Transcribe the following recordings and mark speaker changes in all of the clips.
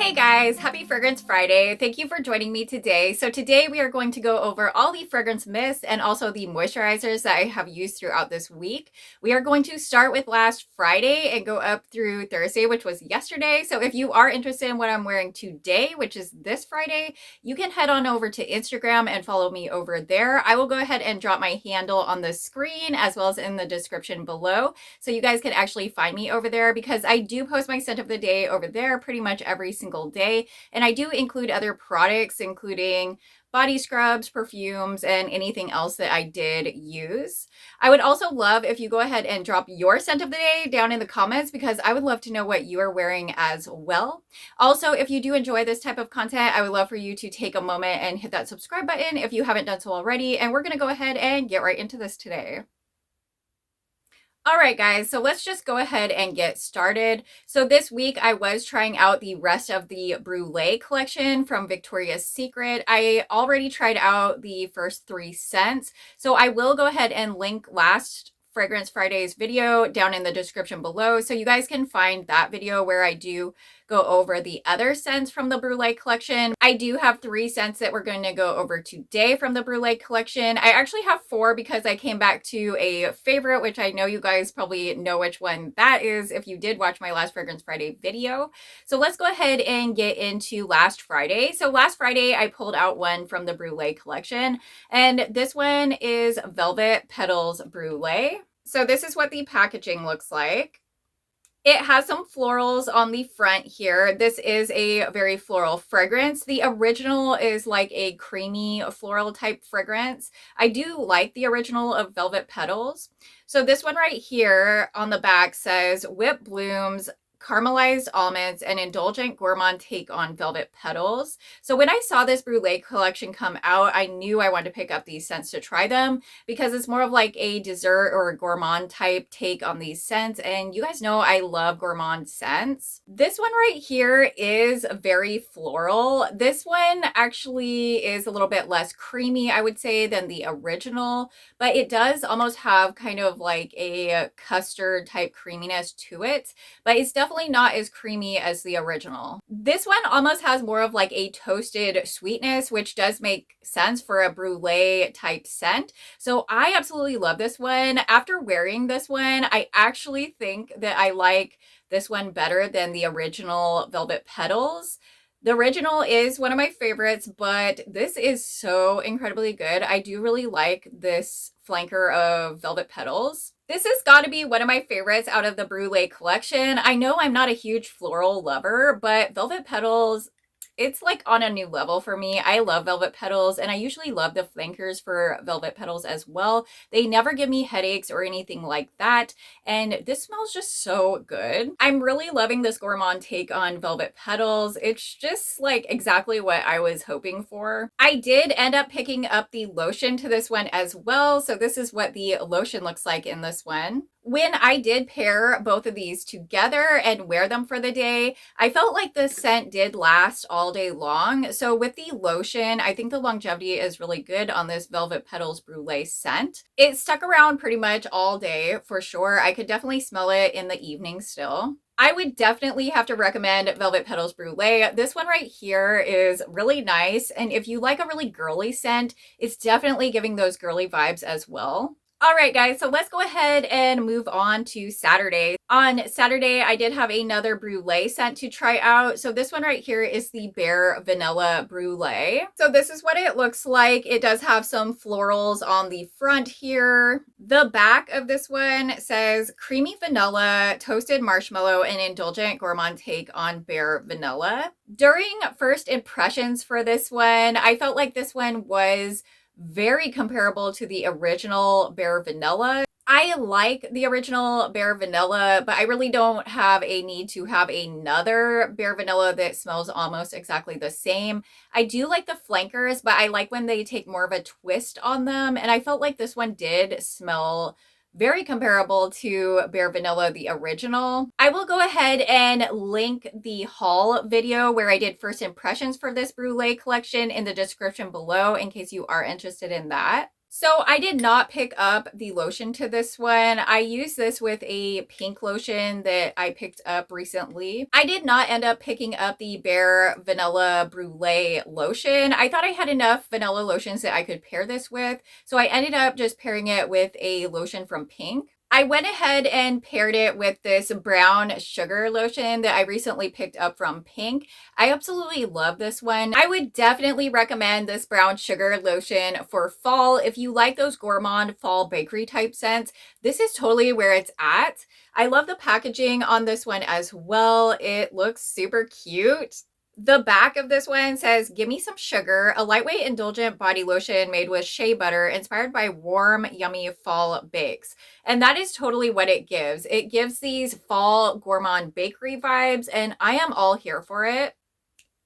Speaker 1: Hey guys, happy Fragrance Friday. Thank you for joining me today. So today we are going to go over all the fragrance mists and also the moisturizers that I have used throughout this week. We are going to start with last Friday and go up through Thursday, which was yesterday. So if you are interested in what I'm wearing today, which is this Friday, you can head on over to Instagram and follow me over there. I will go ahead and drop my handle on the screen as well as in the description below, so you guys can actually find me over there because I do post my scent of the day over there pretty much every single day. And I do include other products, including body scrubs, perfumes, and anything else that I did use. I would also love if you go ahead and drop your scent of the day down in the comments because I would love to know what you are wearing as well. Also, if you do enjoy this type of content, I would love for you to take a moment and hit that subscribe button if you haven't done so already. And we're going to go ahead and get right into this today. All right, guys, so let's just go ahead and get started. So this week I was trying out the rest of the Brulee collection from Victoria's Secret. I already tried out the first 3 scents, so I will go ahead and link last Fragrance Friday's video down in the description below, so you guys can find that video where I do go over the other scents from the Brulee collection. I do have 3 scents that we're going to go over today from the Brulee collection. I actually have 4 because I came back to a favorite, which I know you guys probably know which one that is if you did watch my last Fragrance Friday video. So let's go ahead and get into last Friday. So last Friday I pulled out one from the Brulee collection, and this one is Velvet Petals Brulee. So this is what the packaging looks like. It has some florals on the front here. This is a very floral fragrance. The original is like a creamy floral type fragrance. I do like the original of Velvet Petals. So this one right here on the back says whipped blooms, caramelized almonds, and indulgent gourmand take on velvet petals. So when I saw this Brulee collection come out, I knew I wanted to pick up these scents to try them because it's more of like a dessert or a gourmand type take on these scents. And you guys know I love gourmand scents. This one right here is very floral. This one actually is a little bit less creamy, I would say, than the original, but it does almost have kind of like a custard type creaminess to it, but it's definitely not as creamy as the original. This one almost has more of like a toasted sweetness, which does make sense for a Brulee type scent. So I absolutely love this one. After wearing this one, I actually think that I like this one better than the original Velvet Petals. The original is one of my favorites, but this is so incredibly good. I do really like this flanker of Velvet Petals. This has got to be one of my favorites out of the Brulee collection. I know I'm not a huge floral lover, but Velvet Petals, it's like on a new level for me. I love Velvet Petals, and I usually love the flankers for Velvet Petals as well. They never give me headaches or anything like that, and this smells just so good. I'm really loving this gourmand take on Velvet Petals. It's just like exactly what I was hoping for. I did end up picking up the lotion to this one as well, so this is what the lotion looks like in this one. When I did pair both of these together and wear them for the day, I felt like the scent did last all day long. So with the lotion, I think the longevity is really good on this Velvet Petals Brulee scent. It stuck around pretty much all day for sure. I could definitely smell it in the evening still. I would definitely have to recommend Velvet Petals Brulee. This one right here is really nice. And if you like a really girly scent, it's definitely giving those girly vibes as well. All right, guys, so let's go ahead and move on to Saturday. On Saturday, I did have another Brulee scent to try out. So this one right here is the Bare Vanilla Brulee. So this is what it looks like. It does have some florals on the front here. The back of this one says creamy vanilla, toasted marshmallow, and indulgent gourmand take on Bare Vanilla. During first impressions for this one, I felt like this one was very comparable to the original Bare Vanilla. I like the original Bare Vanilla, but I really don't have a need to have another Bare Vanilla that smells almost exactly the same. I do like the flankers, but I like when they take more of a twist on them, and I felt like this one did smell very comparable to Bare Vanilla, the original. I will go ahead and link the haul video where I did first impressions for this Brulee collection in the description below in case you are interested in that. So I did not pick up the lotion to this one. I used this with a pink lotion that I picked up recently. I did not end up picking up the Bare Vanilla Brulee lotion. I thought I had enough vanilla lotions that I could pair this with, so I ended up just pairing it with a lotion from Pink. I went ahead and paired it with this brown sugar lotion that I recently picked up from Pink. I absolutely love this one. I would definitely recommend this brown sugar lotion for fall. If you like those gourmand fall bakery type scents, this is totally where it's at. I love the packaging on this one as well. It looks super cute. The back of this one says, "Give me some sugar, a lightweight indulgent body lotion made with shea butter, inspired by warm, yummy fall bakes." And that is totally what it gives. It gives these fall gourmand bakery vibes, and I am all here for it.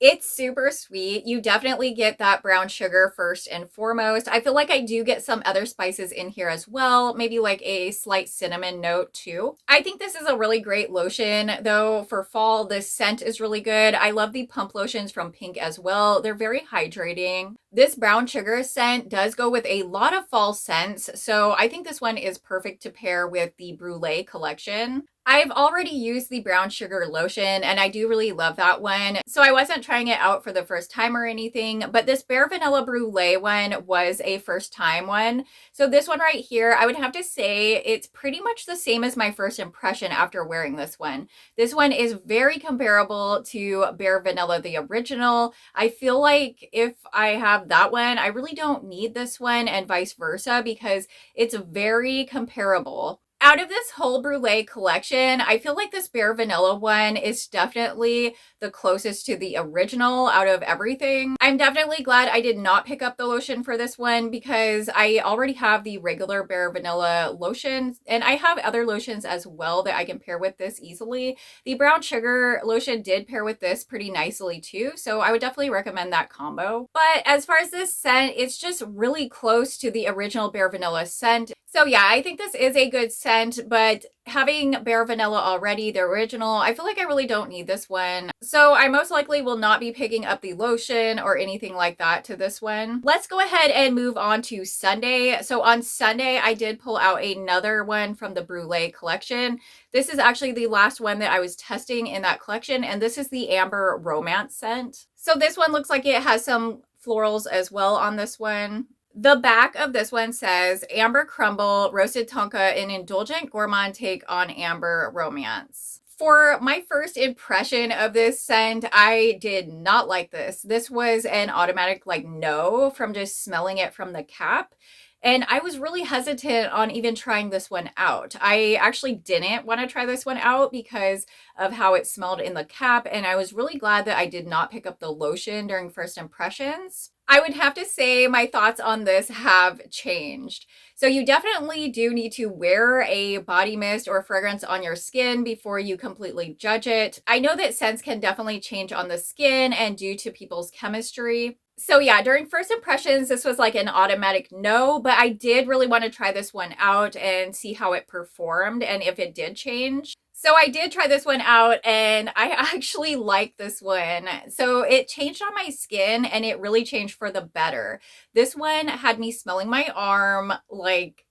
Speaker 1: It's super sweet. You definitely get that brown sugar first and foremost. I feel like I do get some other spices in here as well, maybe like a slight cinnamon note too. I think this is a really great lotion though for fall. This scent is really good. I love the pump lotions from Pink as well. They're very hydrating. This brown sugar scent does go with a lot of fall scents, so I think this one is perfect to pair with the Brulee collection. I've already used the brown sugar lotion and I do really love that one. So I wasn't trying it out for the first time or anything, but this Bare Vanilla Brulee one was a first time one. So this one right here, I would have to say it's pretty much the same as my first impression after wearing this one. This one is very comparable to Bare Vanilla, the original. I feel like if I have that one, I really don't need this one and vice versa because it's very comparable. Out of this whole Brulee collection, I feel like this Bare Vanilla one is definitely the closest to the original out of everything. I'm definitely glad I did not pick up the lotion for this one because I already have the regular Bare Vanilla lotion, and I have other lotions as well that I can pair with this easily. The brown sugar lotion did pair with this pretty nicely too, so I would definitely recommend that combo. But as far as this scent, it's just really close to the original Bare Vanilla scent. So yeah, I think this is a good scent, but having Bare Vanilla already, the original, I feel like I really don't need this one. So I most likely will not be picking up the lotion or anything like that to this one. Let's go ahead and move on to Sunday. So on Sunday, I did pull out another one from the Brulee collection. This is actually the last one that I was testing in that collection, and this is the Amber Romance scent. So this one looks like it has some florals as well on this one. The back of this one says, "Amber Crumble, Roasted Tonka, an indulgent gourmand take on Amber Romance." For my first impression of this scent, I did not like this. This was an automatic no from just smelling it from the cap. And I was really hesitant on even trying this one out. I actually didn't want to try this one out because of how it smelled in the cap. And I was really glad that I did not pick up the lotion during first impressions. I would have to say my thoughts on this have changed. So you definitely do need to wear a body mist or fragrance on your skin before you completely judge it. I know that scents can definitely change on the skin and due to people's chemistry. So yeah, during first impressions, this was like an automatic no, but I did really want to try this one out and see how it performed and if it did change. So I did try this one out and I actually like this one. So it changed on my skin and it really changed for the better. This one had me smelling my arm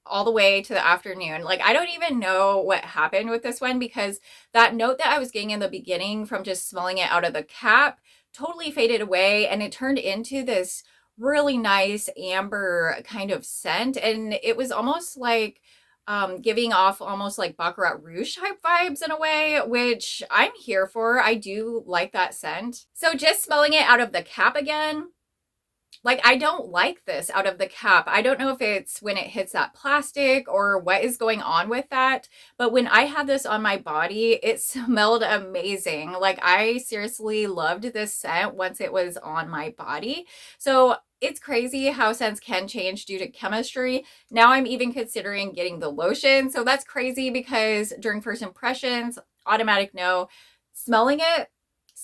Speaker 1: all the way to the afternoon. I don't even know what happened with this one because that note that I was getting in the beginning from just smelling it out of the cap totally faded away and it turned into this really nice amber kind of scent. And it was almost giving off almost like Baccarat Rouge type vibes in a way, which I'm here for. I do like that scent. So just smelling it out of the cap again, I don't like this out of the cap. I don't know if it's when it hits that plastic or what is going on with that. But when I had this on my body, it smelled amazing. I seriously loved this scent once it was on my body. So it's crazy how scents can change due to chemistry. Now I'm even considering getting the lotion. So that's crazy because during first impressions, automatic no. Smelling it,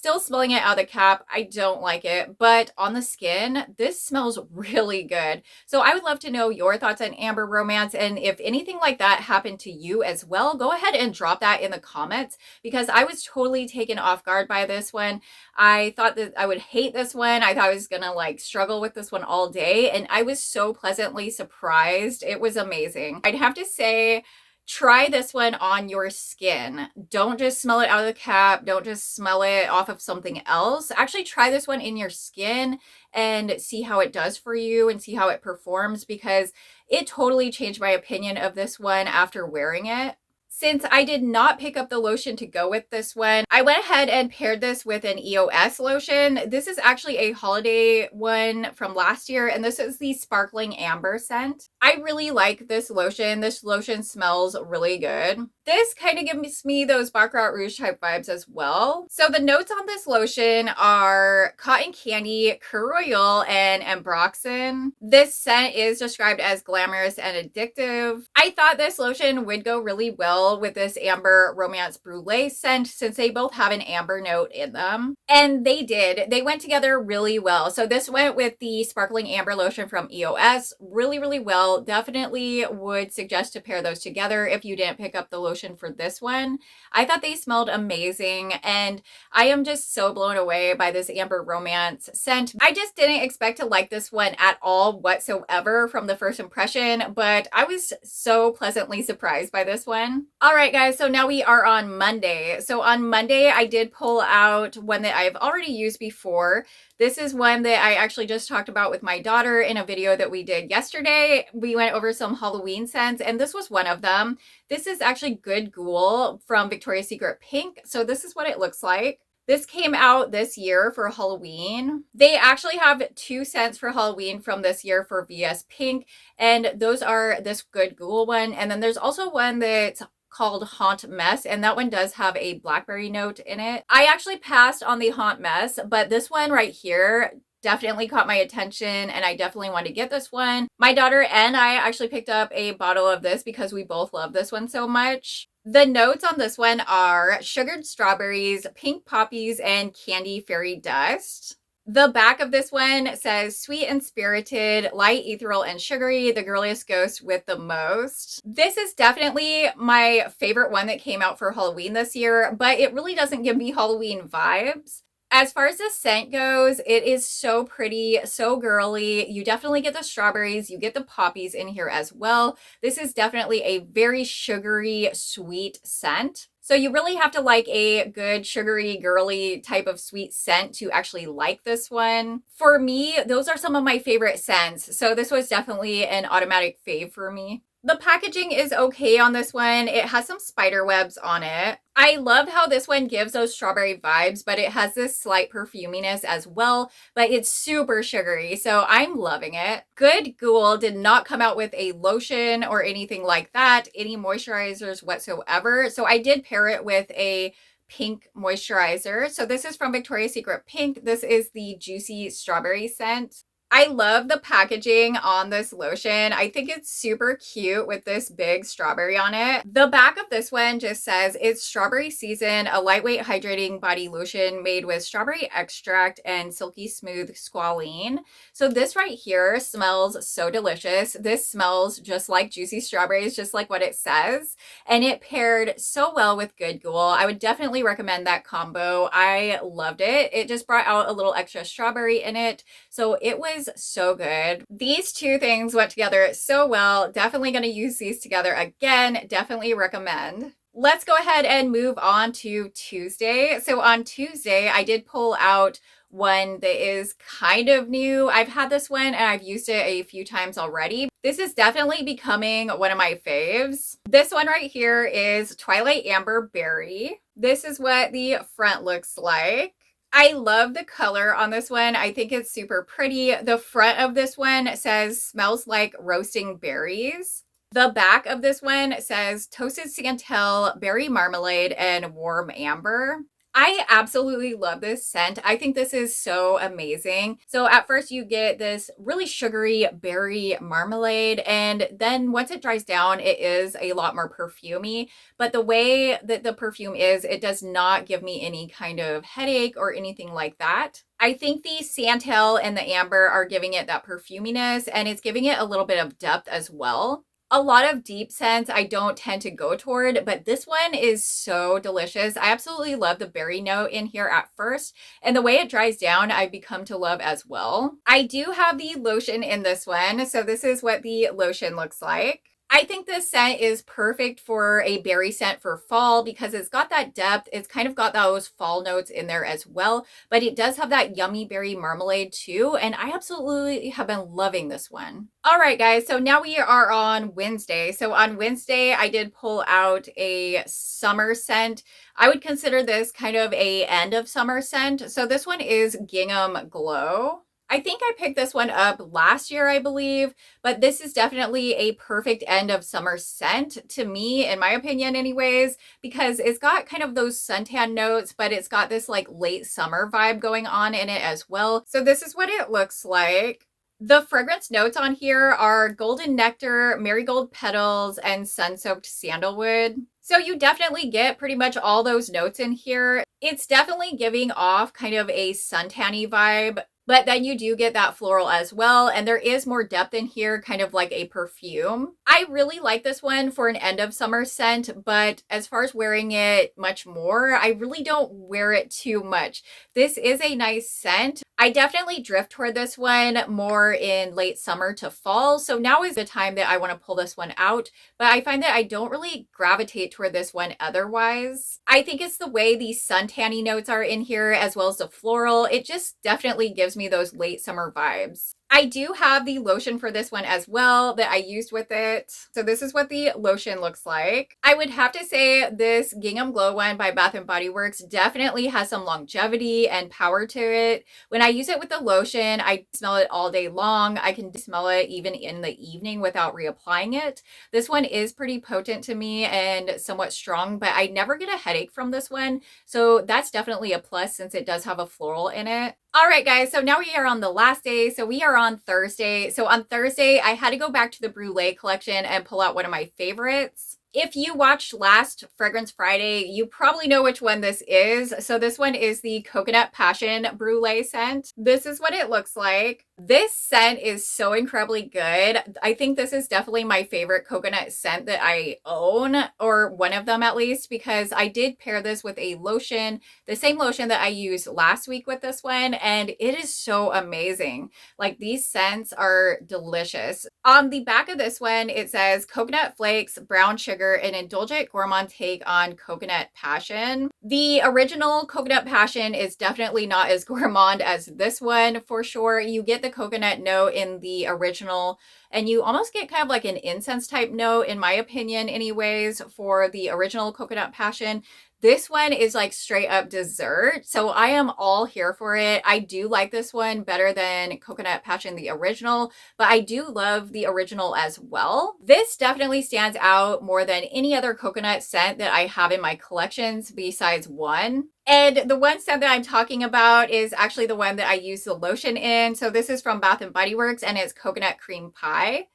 Speaker 1: Still smelling it out of the cap, I don't like it, but on the skin, this smells really good. So I would love to know your thoughts on amber romance, and if anything like that happened to you as well, go ahead and drop that in the comments, because I was totally taken off guard by this one. I thought that I would hate this one. I thought I was gonna like struggle with this one all day, and I was so pleasantly surprised. It was amazing. I'd have to say, try this one on your skin. Don't just smell it out of the cap. Don't just smell it off of something else. Actually try this one in your skin and see how it does for you and see how it performs, because it totally changed my opinion of this one after wearing it. Since I did not pick up the lotion to go with this one, I went ahead and paired this with an EOS lotion. This is actually a holiday one from last year, and this is the Sparkling Amber scent. I really like this lotion. This lotion smells really good. This kind of gives me those Baccarat Rouge type vibes as well. So the notes on this lotion are cotton candy, Cur Royal, and ambroxan. This scent is described as glamorous and addictive. I thought this lotion would go really well with this Amber Romance Brulee scent, since they both have an amber note in them. And they did. They went together really well. So this went with the Sparkling Amber lotion from EOS really, really well. Definitely would suggest to pair those together if you didn't pick up the lotion for this one. I thought they smelled amazing, and I am just so blown away by this Amber Romance scent. I just didn't expect to like this one at all whatsoever from the first impression, but I was so pleasantly surprised by this one. All right, guys, so now we are on Monday. So on Monday, I did pull out one that I've already used before. This is one that I actually just talked about with my daughter in a video that we did yesterday. We went over some Halloween scents, and this was one of them. This is actually Good Ghoul from Victoria's Secret Pink. So this is what it looks like. This came out this year for Halloween. They actually have 2 scents for Halloween from this year for VS Pink, and those are this Good Ghoul one. And then there's also one that's called Haunt Mess, and that one does have a blackberry note in it. I actually passed on the Haunt Mess, but this one right here definitely caught my attention, and I definitely wanted to get this one. My daughter and I actually picked up a bottle of this because we both love this one so much. The notes on this one are sugared strawberries, pink poppies, and candy fairy dust. The back of this one says sweet and spirited, light, ethereal, and sugary, the girliest ghost with the most. This is definitely my favorite one that came out for Halloween this year, but it really doesn't give me Halloween vibes. As far as the scent goes, it is so pretty, so girly. You definitely get the strawberries, you get the poppies in here as well. This is definitely a very sugary, sweet scent. So you really have to like a good sugary, girly type of sweet scent to actually like this one. For me, those are some of my favorite scents. So this was definitely an automatic fave for me. The packaging is okay on this one. It has some spider webs on it. I love how this one gives those strawberry vibes, but it has this slight perfuminess as well, but it's super sugary, so I'm loving it. Good Ghoul did not come out with a lotion or anything like that, any moisturizers whatsoever, so I did pair it with a pink moisturizer. So this is from Victoria's Secret Pink. This is the Juicy Strawberry scent. I love the packaging on this lotion. I think it's super cute with this big strawberry on it. The back of this one just says it's strawberry season, a lightweight hydrating body lotion made with strawberry extract and silky smooth squalene. So this right here smells so delicious. This smells just like juicy strawberries, just like what it says. And it paired so well with Good Ghoul. I would definitely recommend that combo. I loved it. It just brought out a little extra strawberry in it. So it was so good. These two things went together so well. Definitely going to use these together again. Definitely recommend. Let's go ahead and move on to Tuesday. So on Tuesday, I did pull out one that is kind of new. I've had this one and I've used it a few times already. This is definitely becoming one of my faves. This one right here is Twilight Amber Berry. This is what the front looks like. I love the color on this one. I think it's super pretty. The front of this one says smells like roasting berries. The back of this one says toasted santal, berry marmalade, and warm amber. I absolutely love this scent. I think this is so amazing. So at first you get this really sugary berry marmalade, and then once it dries down, it is a lot more perfumey. But the way that the perfume is, it does not give me any kind of headache or anything like that. I think the Santal and the Amber are giving it that perfuminess, and it's giving it a little bit of depth as well. A lot of deep scents I don't tend to go toward, but this one is so delicious. I absolutely love the berry note in here at first, and the way it dries down, I've become to love as well. I do have the lotion in this one, so this is what the lotion looks like. I think this scent is perfect for a berry scent for fall because it's got that depth. It's kind of got those fall notes in there as well, but it does have that yummy berry marmalade too. And I absolutely have been loving this one. All right, guys. So now we are on Wednesday. So on Wednesday, I did pull out a summer scent. I would consider this kind of a end of summer scent. So this one is Gingham Glow. I think I picked this one up last year, I believe, but this is definitely a perfect end of summer scent to me, in my opinion anyways, because it's got kind of those suntan notes, but it's got this like late summer vibe going on in it as well. So this is what it looks like. The fragrance notes on here are golden nectar, marigold petals, and sun-soaked sandalwood. So you definitely get pretty much all those notes in here. It's definitely giving off kind of a suntanny vibe, but then you do get that floral as well. And there is more depth in here, kind of like a perfume. I really like this one for an end of summer scent, but as far as wearing it much more, I really don't wear it too much. This is a nice scent. I definitely drift toward this one more in late summer to fall. So now is the time that I want to pull this one out, but I find that I don't really gravitate toward this one otherwise. I think it's the way the suntanny notes are in here as well as the floral. It just definitely gives me those late summer vibes. I do have the lotion for this one as well that I used with it. So this is what the lotion looks like. I would have to say this Gingham Glow one by Bath & Body Works definitely has some longevity and power to it. When I use it with the lotion, I smell it all day long. I can smell it even in the evening without reapplying it. This one is pretty potent to me and somewhat strong, but I never get a headache from this one. So that's definitely a plus since it does have a floral in it. All right, guys, so now we are on the last day. So we are on Thursday. So on Thursday, I had to go back to the Brulee collection and pull out one of my favorites. If you watched last Fragrance Friday, you probably know which one this is. So this one is the Coconut Passion Brulee scent. This is what it looks like. This scent is so incredibly good. I think this is definitely my favorite coconut scent that I own, or one of them at least, because I did pair this with a lotion, the same lotion that I used last week with this one, and it is so amazing. Like, these scents are delicious. On the back of this one, it says coconut flakes, brown sugar, an indulgent gourmand take on coconut passion. The original coconut passion is definitely not as gourmand as this one for sure. You get the coconut note in the original, and you almost get kind of like an incense type note, in my opinion anyways, for the original coconut passion. This one is like straight up dessert, so I am all here for it. I do like this one better than Coconut Passion, the original, but I do love the original as well. This definitely stands out more than any other coconut scent that I have in my collections besides one. And the one scent that I'm talking about is actually the one that I use the lotion in. So this is from Bath & Body Works, and it's Coconut Cream Pie.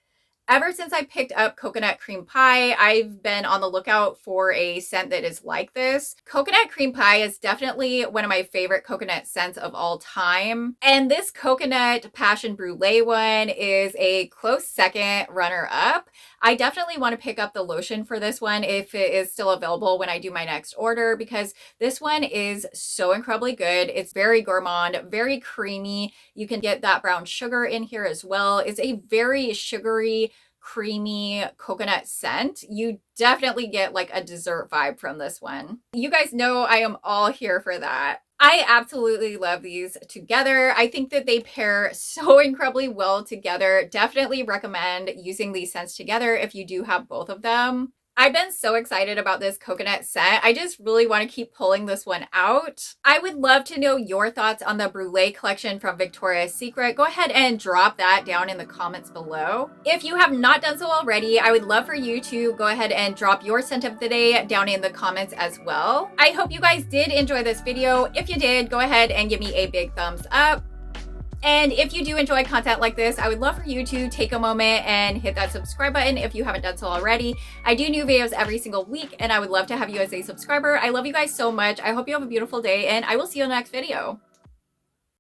Speaker 1: Ever since I picked up Coconut Cream Pie, I've been on the lookout for a scent that is like this. Coconut Cream Pie is definitely one of my favorite coconut scents of all time. And this Coconut Passion Brulee one is a close second runner-up. I definitely want to pick up the lotion for this one if it is still available when I do my next order, because this one is so incredibly good. It's very gourmand, very creamy. You can get that brown sugar in here as well. It's a very sugary, creamy coconut scent. You definitely get like a dessert vibe from this one. You guys know I am all here for that. I absolutely love these together. I think that they pair so incredibly well together. Definitely recommend using these scents together if you do have both of them. I've been so excited about this coconut scent. I just really want to keep pulling this one out. I would love to know your thoughts on the Brulee collection from Victoria's Secret. Go ahead and drop that down in the comments below. If you have not done so already, I would love for you to go ahead and drop your scent of the day down in the comments as well. I hope you guys did enjoy this video. If you did, go ahead and give me a big thumbs up. And if you do enjoy content like this, I would love for you to take a moment and hit that subscribe button if you haven't done so already. I do new videos every single week, and I would love to have you as a subscriber. I love you guys so much. I hope you have a beautiful day, and I will see you in the next video.